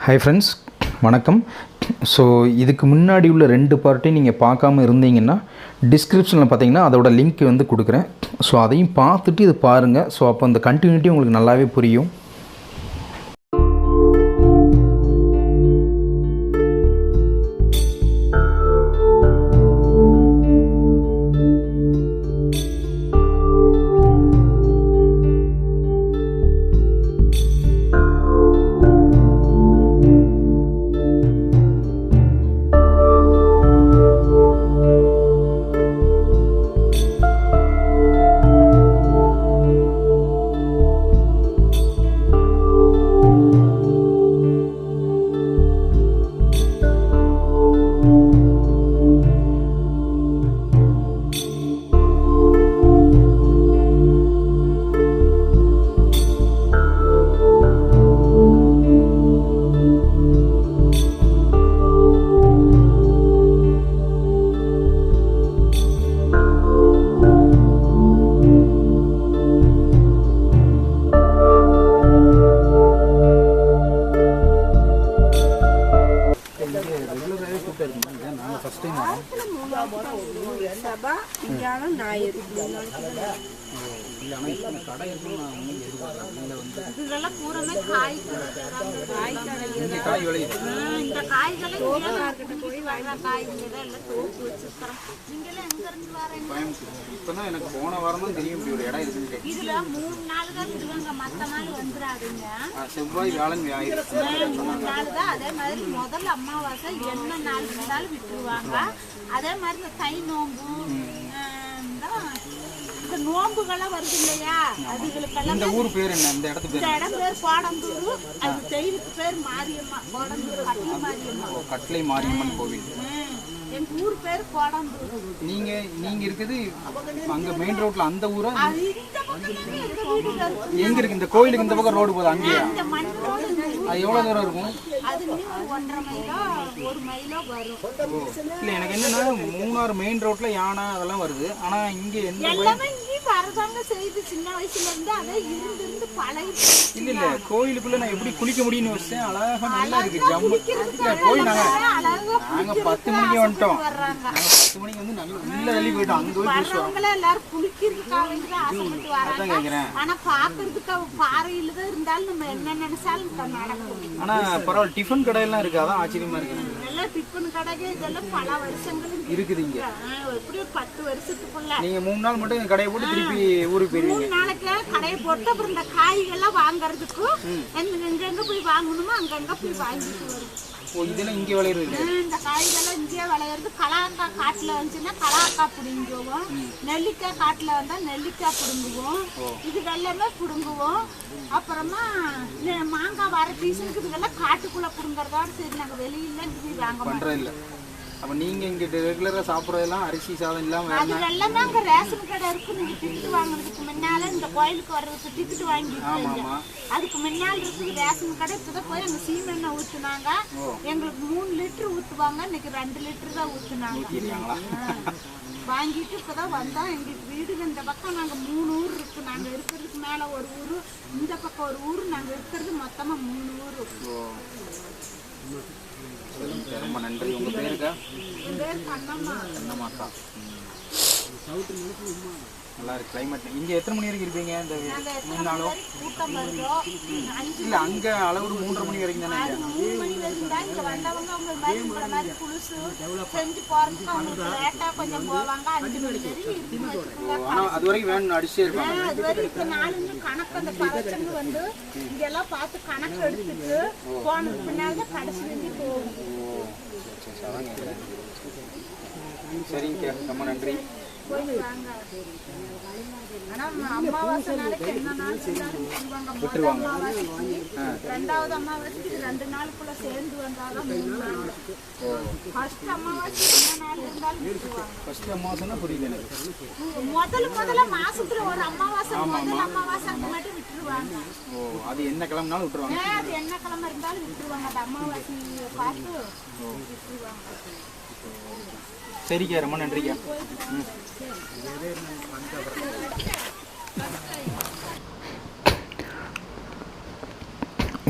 Hi friends, வணக்கம். So இதுக்கு முன்னாடி உள்ள 2 பார்ட்டையும் நீங்கள் பார்க்காம இருந்தீங்கன்னா டிஸ்கிரிப்ஷனில் பார்த்தீங்கன்னா அதோட லிங்க் வந்து கொடுக்குறேன். ஸோ அதையும் பார்த்துட்டு இது பாருங்கள். ஸோ அப்போ அந்த கண்டினியூட்டி உங்களுக்கு நல்லாவே புரியும். எனக்கு போன வாரம் தான் தெரியும் இப்படி ஒரு இடம் இருக்கு. இதுல 3 நாள் தான் விடுவாங்க, மத்த நாள் வந்துடாதீங்க. செவ்வாய் வியாழன் ஞாயிறு 3 நாள் தான். அதே மாதிரி முதல் அமாவாசை என்ன நாள் இருந்தாலும் விட்டுருவாங்க. அதே மாதிரி இந்த தை நோம்பு, இந்த நோம்புகள்லாம் வருது இல்லையா, அதுகளுக்கெல்லாம் இந்த ஊர் பேர் என்ன? இந்த இடத்து பேர்? இந்த இடம் பேர் கோடம்பூர். அது தெய்வத்து பேர் மாரியம்மா. கோடம்பூர் கட்டளை மாரியம்மா. கட்டளை மாரியம்மன் கோவில். எங்க ஊர் பேர் கோடம்பூர். நீங்க இருக்குது அங்க மெயின் ரோட்ல அந்த ஊரா? இந்த பக்கம் எங்க வீடு இருக்கு. எங்க இருக்கு இந்த கோயிலுக்கு? இந்த பக்கம் ரோடு போகுது அங்கேயா? இந்த மண் ரோடு. அது எவ்வளவு தூரம் இருக்கும்? அது 1.5 மைலோ 1 மைலோ வரும். இல்ல எனக்கு என்னன்னா மூணார் மெயின் ரோட்ல யானை அதெல்லாம் வருது. ஆனா இங்க எந்த எல்லாமே இங்கே வரதாங்க செய்து சின்ன வயசுல இருந்து அதை இருந்து பழகி. இல்ல கோயிலுக்குள்ள நான் எப்படி குளிக்க முடியும்னு யோசிச்சேன். அழகா நல்லா இருக்கு ஜம்மு. போய் நாங்க 10 மணிக்கு வந்துட்டோம். நாங்க 10 மணிக்கு வந்து நல்லா உள்ள வெளியே போயிட்டோம். அங்க போய் வரவங்கள எல்லாரும் குளிக்கிறதுக்காக ஆசைப்பட்டு வராங்க. ஆனா பாக்குறதுக்கு பாறையில தான் இருந்தாலும் நம்ம என்ன நினைச்சாலும் நடக்கும். ஆனா பரவாயில்ல, டிஃபன் கடையெல்லாம் இருக்கு. அதான் ஆச்சரியமா இருக்கு. நல்லா டிஃபன் கடைக்கு இதெல்லாம் பல வருஷங்கள் இருக்குது இங்க. எப்படியும் 10 வருஷத்துக்குள்ள. நீங்க 3 நாள் மட்டும் கடையை போட்டு திருப்பி ஊருக்கு போயிருவீங்க. 3 நாளைக்கு கடையை போட்டு அப்புறம் இந்த காய்கள்லாம் வாங்குறதுக்கு எங்க போய் வாங்கணுமோ அங்கங்க போய் வாங்கிட்டு வரும். இதெல்லாம் இங்கே விளையிறது? இந்த காய்கள்லாம் இங்கே விளையிறது. கலாக்காய் காட்டுல வந்துச்சுன்னா கலாக்காய் பிடுங்குவோம். நெல்லிக்காய் காட்டுல வந்தா நெல்லிக்காய் பிடுங்குவோம். இது எல்லாமே பிடுங்குவோம். அப்புறமா மாங்காய் வர சீசனுக்கு இதெல்லாம் காட்டுக்குள்ள பிடுங்குறதோட சரி, நாங்க வெளியில போய் வாங்க பண்றது இல்ல. அப்ப நீங்க இங்க ரெகுலரா சாப்பிடறதெல்லாம் அரிசி சாதம் இல்லாம அது எல்லாமே அங்க ரேஷன் கடை இருக்கு. நீங்க டிக்கெட் வாங்குறதுக்கு முன்னால இந்த கோயிலுக்கு வர்றதுக்கு டிக்கெட் வாங்கிட்டு அதுக்கு முன்னால இருக்குது ரேஷன் கடை. இப்பதான் போய் அங்க சீமெண்ணெய் ஊத்துனாங்க. எங்களுக்கு 3 லிட்டர் ஊத்துவாங்க. இன்னைக்கு 2 லிட்டர் தான் ஊத்துனாங்க. வாங்கிட்டு இப்பதான் வந்தோம். எங்களுக்கு வீடு இந்த பக்கம் நாங்க 3 ஊர் இருக்கு. நாங்க இருக்கிறதுக்கு மேல ஒரு ஊரு, இந்த பக்கம் ஒரு ஊரு. நாங்க இருக்கிறது மொத்தமா 3 ஊரு. ரொம்ப நன்றி. உங்க பேருக்கா? என் பேர் கண்ணம்மாக்கா. நல்லா இருக்கு கிளைமேட். இங்க எத்தனை மணி வரைக்கும் இருப்பீங்க இந்த 3 நாளும்? கூட்டம் வருதோம். இல்ல அங்க அளவு 3:30 மணி வரைக்கும் தானே? 3 மணி வரைக்கும் தான். இங்க வந்தவங்க அவங்க மாதிரி புதுசு செஞ்சு போறதுக்கு அவங்க லேட்டா கொஞ்சம் போவாங்க. 5 மணி வரைக்கும். ஆனா அது வரைக்கும் வேணும் அடிச்சே இருப்பாங்க. அது வரைக்கும் நாளுங்க கணக்கு அந்த பதச்சங்க வந்து இங்கெல்லாம் பார்த்து கணக்கு எடுத்துட்டு போனதுக்கு பின்னால கடைசி வரைக்கும் போகும். சரிங்க, ரொம்ப நன்றி. ஆனா அமாவாசை நாளைக்கு என்ன நாள் விட்டுருவாங்க. ரெண்டாவது அமாவாசைக்கு 2 நாளுக்குள்ள சேர்ந்து வந்தாலும் 3 நாள். ஃபர்ஸ்ட் அமாவாசை என்ன நாள் இருந்தாலும் விட்டுருவாங்க. ஃபர்ஸ்ட் அமாவாசைனா புரியல எனக்கு. முதல்ல மாசத்துல ஒரு அமாவாசை, முதல் அமாவாசைக்கு மட்டும் விட்டுருவாங்க. அது என்ன கிழமைனாலும் விட்டுருவாங்க. அது என்ன கிழமை இருந்தாலும் விட்டுருவாங்க. அது அமாவாசை பார்த்து விட்டுருவாங்க. சரிக்கா, ரொம்ப நன்றிக்கா.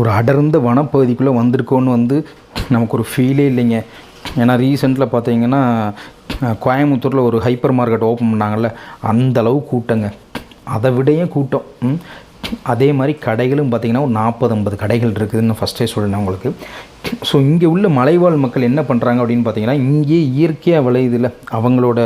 ஒரு அடர்ந்த வனப்பகுதிக்குள்ளே வந்திருக்கோன்னு வந்து நமக்கு ஒரு ஃபீலே இல்லைங்க. ஏன்னா ரீசெண்டில் பார்த்தீங்கன்னா கோயம்புத்தூரில் ஒரு ஹைப்பர் மார்க்கெட் ஓப்பன் பண்ணாங்கல்ல, அந்தளவு கூட்டங்க, அதை விடையும் கூட்டம். அதே மாதிரி கடைகளும் பார்த்திங்கன்னா ஒரு 40-50 கடைகள் இருக்குதுன்னு ஃபஸ்ட்டே சொல்லினேன் உங்களுக்கு. ஸோ இங்கே உள்ள மலைவாழ் மக்கள் என்ன பண்ணுறாங்க அப்படின்னு பார்த்தீங்கன்னா, இங்கேயே இயற்கையாக விளையுதில்ல, அவங்களோட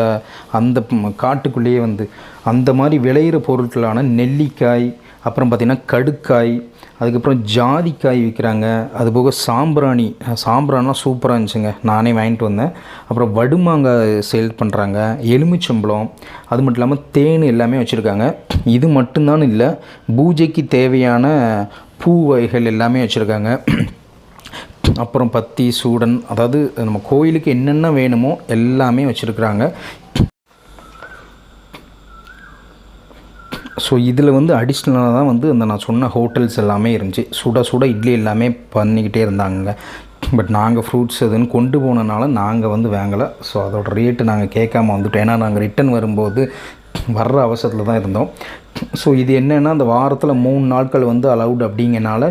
அந்த காட்டுக்குள்ளேயே வந்து அந்த மாதிரி விளையிற பொருட்களான நெல்லிக்காய், அப்புறம் பார்த்திங்கன்னா கடுக்காய், அதுக்கப்புறம் ஜாதிக்காய் விற்கிறாங்க. அதுபோக சாம்பிரானிலாம் சூப்பராக இருந்துச்சுங்க, நானே வாங்கிட்டு வந்தேன். அப்புறம் வடுமாங்காய் சேல் பண்ணுறாங்க, எலுமிச்சம்பழம், அது மட்டும் இல்லாமல் தேன் எல்லாமே வச்சுருக்காங்க. இது மட்டும்தான் இல்லை, பூஜைக்கு தேவையான பூ வகைகள் எல்லாமே வச்சுருக்காங்க. அப்புறம் பத்தி, சூடன், அதாவது நம்ம கோயிலுக்கு என்னென்ன வேணுமோ எல்லாமே வச்சுருக்குறாங்க. ஸோ இதில் வந்து அடிஷ்னலாக தான் வந்து அந்த நான் சொன்ன ஹோட்டல்ஸ் எல்லாமே இருந்துச்சு. சுட சுட இட்லி எல்லாமே பண்ணிக்கிட்டே இருந்தாங்க. பட் நாங்கள் ஃப்ரூட்ஸ் எதுன்னு கொண்டு போனனால நாங்கள் வந்து வாங்கலை. ஸோ அதோட ரேட்டு நாங்கள் கேட்காம வந்துவிட்டோம். ஏன்னா நாங்கள் ரிட்டன் வரும்போது வர்ற அவசரத்தில் தான் இருந்தோம். ஸோ இது என்னென்னா, அந்த வாரத்தில் 3 நாட்கள் வந்து அலவுட் அப்படிங்கனால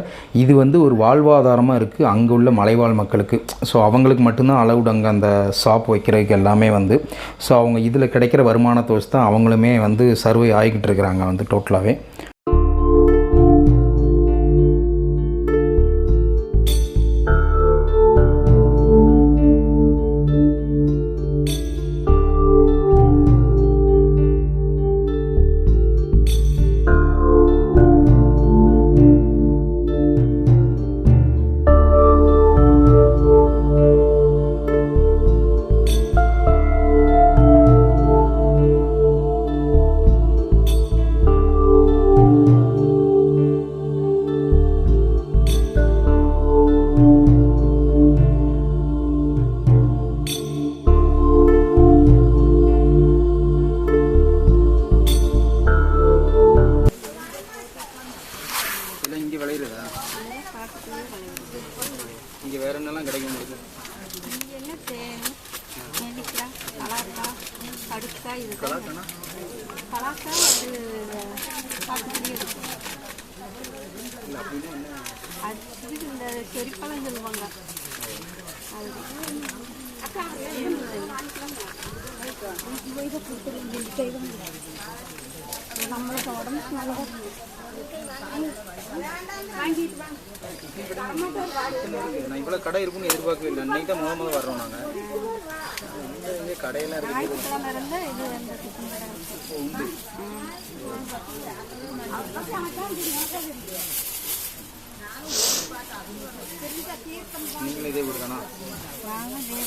இது வந்து ஒரு வாழ்வாதாரமாக இருக்குது அங்கே உள்ள மலைவாழ் மக்களுக்கு. ஸோ அவங்களுக்கு மட்டும்தான் அலவுட் அங்கே அந்த ஷாப் வைக்கிறதுக்கு எல்லாமே வந்து. ஸோ அவங்க இதில் கிடைக்கிற வருமானத்தை வச்சு தான் அவங்களுமே வந்து சர்வை ஆகிக்கிட்டு இருக்கிறாங்க வந்து டோட்டலாகவே. இங்கே வேறு என்னெல்லாம் கிடைக்கும் உங்களுக்கு? இங்கே என்ன தேன், நெல்லிக்காய், கலாக்காய், கடுக்காய், இது கலாக்கானா? கலாக்காய் அது சாப்பிட்டுக்கிட்டே இருக்கும். இல்லை அப்படின்னு என்ன? அது இந்த செரிப்பழம் சொல்லுவாங்க. அது அக்கா நம்மளுக்கு உடம்புக்கு நல்லா வாங்கிட்டு வாங்க. நான் இவ்வளோ கடை இருக்குன்னு எதிர்பார்க்கவே இல்லை. அன்னைக்கு தான் முதல் வர்றோம் நாங்கள். இங்கே கடையெல்லாம் இருக்குது. இது உண்டு. நீங்களும் இதே கொடுக்கணா? நன்றி.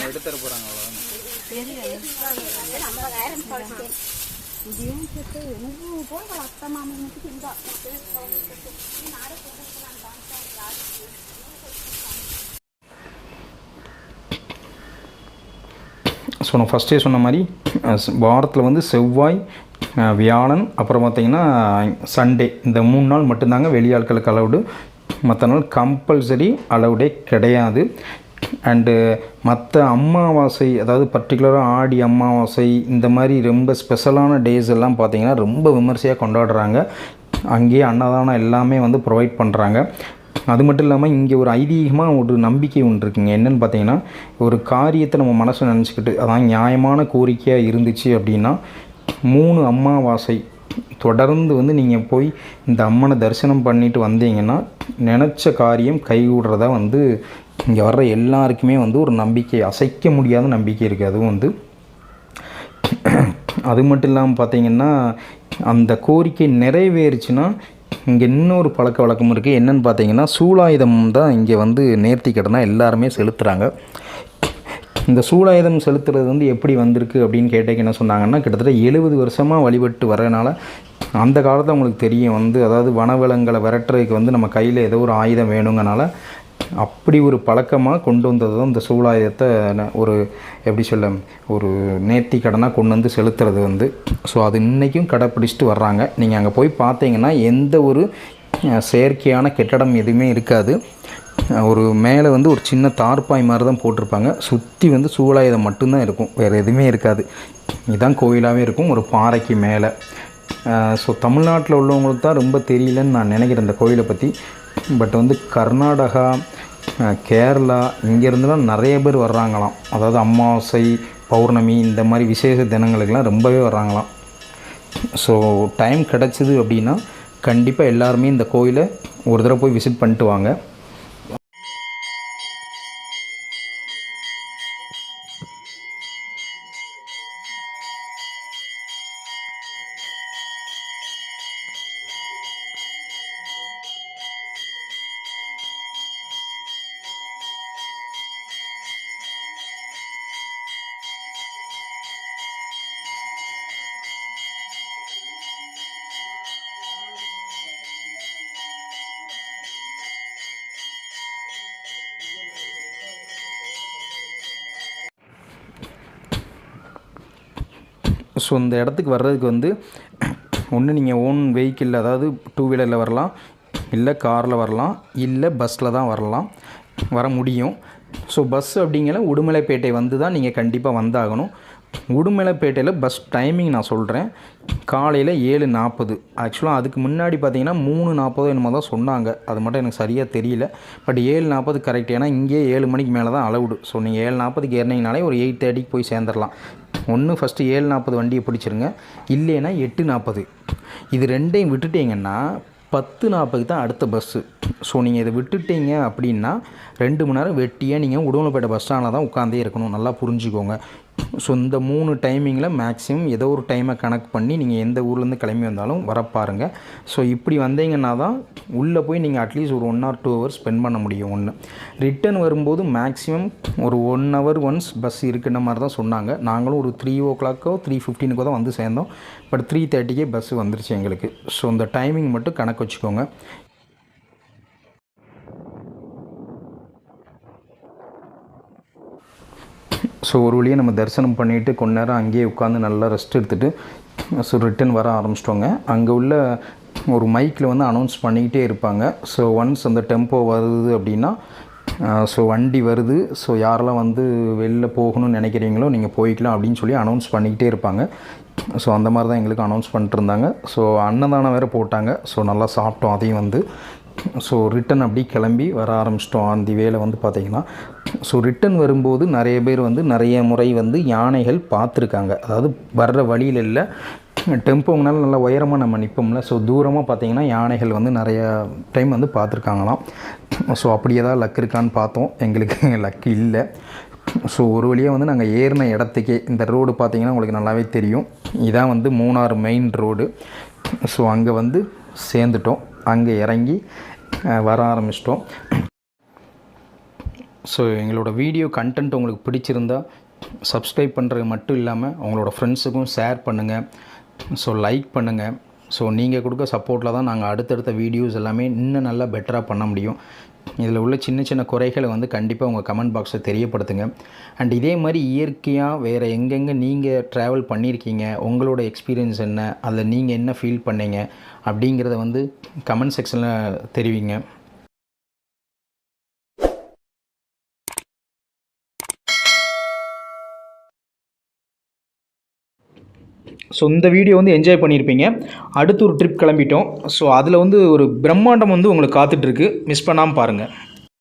எடுத்துற போறாங்க ஸோ நான் ஃபஸ்ட்டே சொன்ன மாதிரி வாரத்தில் வந்து செவ்வாய், வியாழன், அப்புறம் பார்த்திங்கன்னா சண்டே, இந்த 3 நாள் மட்டும்தாங்க வெளியாட்களுக்கு அலவுடு. மற்ற நாள் கம்பல்சரி அலவுடே கிடையாது. அண்டு மற்ற அமாவாசை, அதாவது பர்டிகுலராக ஆடி அமாவாசை, இந்த மாதிரி ரொம்ப ஸ்பெஷலான டேஸ் எல்லாம் பார்த்திங்கன்னா ரொம்ப விமர்சையாக கொண்டாடுறாங்க. அங்கேயே அன்னதானம் எல்லாமே வந்து ப்ரொவைட் பண்ணுறாங்க. அது மட்டும் இல்லாமல் இங்கே ஒரு ஐதீகமாக ஒரு நம்பிக்கை ஒன்று இருக்குங்க. என்னென்னு பார்த்தீங்கன்னா, ஒரு காரியத்தை நம்ம மனசை நினச்சிக்கிட்டு அதான் நியாயமான கோரிக்கையாக இருந்துச்சு அப்படின்னா 3 அமாவாசை தொடர்ந்து வந்து நீங்கள் போய் இந்த அம்மனை தரிசனம் பண்ணிட்டு வந்தீங்கன்னா நினச்ச காரியம் கைகூடுறதா வந்து இங்கே வர்ற எல்லாருக்குமே வந்து ஒரு நம்பிக்கை, அசைக்க முடியாத நம்பிக்கை இருக்குது. அதுவும் வந்து அது மட்டும் இல்லாமல் பார்த்தீங்கன்னா, அந்த கோரிக்கை நிறைவேறுச்சுன்னா இங்கே இன்னொரு பழக்க வழக்கம் இருக்குது. என்னென்னு பார்த்தீங்கன்னா, சூலாயுதம் தான் இங்கே வந்து நேர்த்தி கடனாக எல்லாருமே செலுத்துகிறாங்க. இந்த சூலாயுதம் செலுத்துறது வந்து எப்படி வந்திருக்கு அப்படின்னு கேட்டேக்கு என்ன சொன்னாங்கன்னா, கிட்டத்தட்ட 70 வருஷமாக வழிபட்டு வரனால அந்த காலத்தில் அவங்களுக்கு தெரியும் வந்து, அதாவது வனவிலங்களை விரட்டுறதுக்கு வந்து நம்ம கையில் ஏதோ ஒரு ஆயுதம் வேணுங்கனால அப்படி ஒரு பழக்கமாக கொண்டு வந்தது தான் இந்த சூலாயுதத்தை ஒரு எப்படி சொல்ல ஒரு நேர்த்தி கடனாக கொண்டு வந்து செலுத்துறது வந்து. ஸோ அது இன்றைக்கும் கடைப்பிடிச்சிட்டு வர்றாங்க. நீங்கள் அங்கே போய் பார்த்தீங்கன்னா எந்த ஒரு செயற்கையான கெட்டடம் எதுவுமே இருக்காது. ஒரு மேலே வந்து ஒரு சின்ன தார்பாய் மாதிரி தான் போட்டிருப்பாங்க. சுற்றி வந்து சூலாயுதம் மட்டும்தான் இருக்கும், வேறு எதுவுமே இருக்காது. இதுதான் கோயிலாகவே இருக்கும், ஒரு பாறைக்கு மேலே. ஸோ தமிழ்நாட்டில் உள்ளவங்களுக்கு தான் ரொம்ப தெரியலன்னு நான் நினைக்கிறேன் இந்த கோயிலை பற்றி. பட் வந்து கர்நாடகா, கேரளா இங்கேருந்துலாம் நிறைய பேர் வர்றாங்களாம். அதாவது அமாவாசை, பௌர்ணமி இந்த மாதிரி விசேஷ தினங்களுக்கெல்லாம் ரொம்பவே வர்றாங்களாம். ஸோ டைம் கிடச்சிது அப்படின்னா கண்டிப்பாக எல்லாருமே இந்த கோயிலை ஒரு தடவை போய் விசிட் பண்ணிட்டு வாங்க. ஸோ இந்த இடத்துக்கு வர்றதுக்கு வந்து ஒன்று நீங்கள் ஓன் வெஹிக்கிள், அதாவது 2 வீலரில் வரலாம், இல்லை காரில் வரலாம், இல்லை பஸ்ஸில் தான் வர முடியும். ஸோ பஸ் அப்படிங்கிற உடுமலைப்பேட்டை வந்து தான் நீங்கள் கண்டிப்பாக வந்தாகணும். உடுமலைப்பேட்டையில் பஸ் டைமிங் நான் சொல்கிறேன். காலையில் 7:40. ஆக்சுவலாக அதுக்கு முன்னாடி பார்த்தீங்கன்னா 3:40 என்னமோ தான் சொன்னாங்க, அது மட்டும் எனக்கு சரியாக தெரியல. But 7:40 correct. ஏன்னா இங்கே 7 மணிக்கு மேலே தான் அலவுடு. ஸோ நீங்கள் 7:40க்கு ஏறினீங்கனாலே ஒரு 8:30க்கு போய் சேர்ந்துடலாம். ஒன்று ஃபஸ்ட்டு 7:40 வண்டியை பிடிச்சிருங்க, இல்லைன்னா 8:40. இது ரெண்டையும் விட்டுட்டிங்கன்னா 10:40க்கு தான் அடுத்த பஸ்ஸு. ஸோ நீங்கள் இதை விட்டுட்டீங்க அப்படின்னா 2 மணி நேரம் வெட்டியாக நீங்கள் உடுமலைப்பேட்டை பஸ் ஸ்டாண்டில் தான் உட்காந்தே இருக்கணும். நல்லா புரிஞ்சுக்கோங்க. ஸோ இந்த 3 டைமிங்கில் மேக்ஸிமம் ஏதோ ஒரு டைமை கணக்கு பண்ணி நீங்கள் எந்த ஊர்லேருந்து கிளம்பி வந்தாலும் வர பாருங்கள். ஸோ இப்படி வந்தீங்கன்னா தான் உள்ளே போய் நீங்கள் அட்லீஸ்ட் ஒரு 1 or 2 hours ஸ்பெண்ட் பண்ண முடியும். ஒன்று ரிட்டன் வரும்போது மேக்ஸிமம் ஒரு 1 hour ஒன்ஸ் பஸ் இருக்குன்ற மாதிரி தான் சொன்னாங்க. நாங்களும் ஒரு 3 o'clock 3:15 தான் வந்து சேர்ந்தோம். பட் 3:30க்கே பஸ்ஸு வந்துருச்சு எங்களுக்கு. ஸோ இந்த டைமிங் மட்டும் கணக்கு வச்சுக்கோங்க. ஸோ ஒரு வழியாக நம்ம தரிசனம் பண்ணிவிட்டு கொஞ்ச நேரம் அங்கேயே உட்காந்து நல்லா ரெஸ்ட் எடுத்துகிட்டு ஸோ ரிட்டன் வர ஆரம்பிச்சிட்டோங்க. அங்கே உள்ள ஒரு மைக்கில் வந்து அனௌன்ஸ் பண்ணிக்கிட்டே இருப்பாங்க. ஸோ ஒன்ஸ் அந்த டெம்போ வருது அப்படின்னா ஸோ வண்டி வருது, ஸோ யாரெல்லாம் வந்து வெளில போகணும்னு நினைக்கிறீங்களோ நீங்கள் போய்க்கலாம் அப்படின்னு சொல்லி அனௌன்ஸ் பண்ணிக்கிட்டே இருப்பாங்க. ஸோ அந்த மாதிரி தான் எங்களுக்கு அனௌன்ஸ் பண்ணிட்டுருந்தாங்க. ஸோ அன்னதானம் வேறு போட்டாங்க. ஸோ நல்லா சாப்பிட்டோம் அதையும் வந்து. ஸோ ரிட்டன் அப்படி கிளம்பி வர ஆரம்பிச்சிட்டோம். அந்த வேலை வந்து பார்த்திங்கன்னா ஸோ ரிட்டன் வரும்போது நிறைய பேர் வந்து நிறைய முறை வந்து யானைகள் பார்த்துருக்காங்க. அதாவது வர்ற வழியில் இல்லை, டெம்போங்கனால நல்லா உயரமாக நம்ம நிற்போம்ல, ஸோ தூரமாக பார்த்திங்கன்னா யானைகள் வந்து நிறையா டைம் வந்து பார்த்துருக்காங்களாம். ஸோ அப்படி ஏதாவது லக் இருக்கான்னு பார்த்தோம், எங்களுக்கு லக்கு இல்லை. ஸோ ஒரு வழியாக வந்து நாங்கள் ஏறின இடத்துக்கே இந்த ரோடு பார்த்திங்கன்னா உங்களுக்கு நல்லாவே தெரியும். இதான் வந்து மூணார் மெயின் ரோடு. ஸோ அங்கே வந்து சேர்ந்துட்டோம். அங்கே இறங்கி வர ஆரம்பிச்சிட்டோம். ஸோ எங்களோட வீடியோ கண்டென்ட் உங்களுக்கு பிடிச்சிருந்தா சப்ஸ்கிரைப் பண்ணுறது மட்டும் இல்லாமல் உங்களோட ஃப்ரெண்ட்ஸுக்கும் ஷேர் பண்ணுங்கள். ஸோ லைக் பண்ணுங்கள். ஸோ நீங்கள் கொடுக்க சப்போர்ட்டில் தான் நாங்கள் அடுத்தடுத்த வீடியோஸ் எல்லாமே இன்னும் நல்லா பெட்டராக பண்ண முடியும். இதில் உள்ள சின்ன சின்ன குறைகளை வந்து கண்டிப்பாக உங்கள் கமெண்ட் பாக்ஸில் தெரியப்படுத்துங்க. அண்ட் இதே மாதிரி இயற்கையாக வேறு எங்கெங்கே நீங்கள் ட்ராவல் பண்ணியிருக்கீங்க, உங்களோட எக்ஸ்பீரியன்ஸ் என்ன, அதில் நீங்கள் என்ன ஃபீல் பண்ணீங்க அப்படிங்கிறத வந்து கமெண்ட் செக்ஷனில் தெரிவிங்க. ஸோ இந்த வீடியோ வந்து என்ஜாய் பண்ணியிருப்பீங்க. அடுத்து ஒரு ட்ரிப் கிளம்பிட்டோம். ஸோ அதில் வந்து ஒரு பிரம்மாண்டம் வந்து உங்களுக்கு காத்துட்ருக்கு. மிஸ் பண்ணாமல் பாருங்கள்.